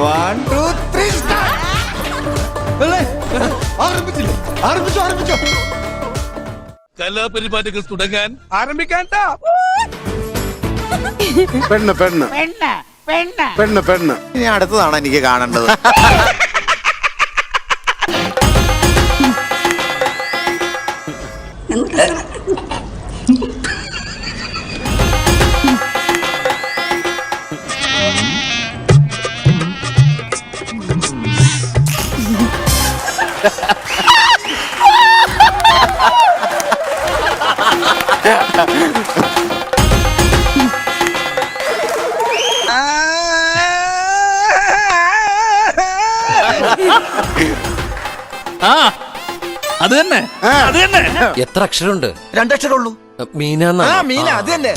1 2 3 start. ആരംഭിച്ചോ. കലാപരിപാടികൾ തുടങ്ങാൻ ആരംഭിക്കാൻ. പെണ്ണ് ഇനി അടുത്തതാണ് എനിക്ക് കാണേണ്ടത്. അത് തന്നെ. എത്ര അക്ഷരമുണ്ട്? 2 അക്ഷരമുള്ളൂ. മീന. മീന അത് തന്നെ.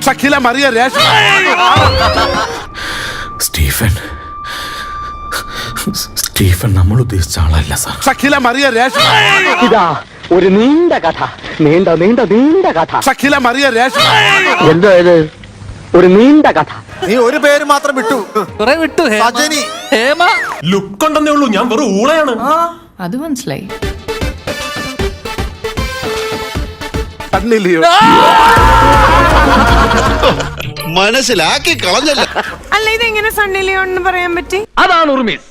ഷക്കീല മറിയ രേഷ്മ. സ്റ്റീഫൻ നമ്മൾ ഉദ്ദേശിച്ച ആളല്ല സാർ. ഷക്കീല മറിയ രേഷ്മ. ഇതാ ഒരു നീണ്ട കഥ, നീണ്ട കഥ. ഷക്കീല മറിയ രേഷ്മ. എന്തോ ഇത് ഒരു നീണ്ട കഥ. നീ ഒരു പേര് മാത്രം വിട്ടു. കുറെ വിട്ടു. സജനി. ഹേമ. ലുക്ക് ഉണ്ടെന്നേ ഉള്ളൂ, ഞാൻ വെറും ഊളയാണ്. അത് മനസ്സിലായി. കണ്ണിലിയോ മനസ്സിലാക്കി കളഞ്ഞല്ല. അല്ല, ഇതെങ്ങനെ സണ്ണി ലിയോൺ എന്ന് പറയാൻ പറ്റി? അതാണ് ഉർമിസ്.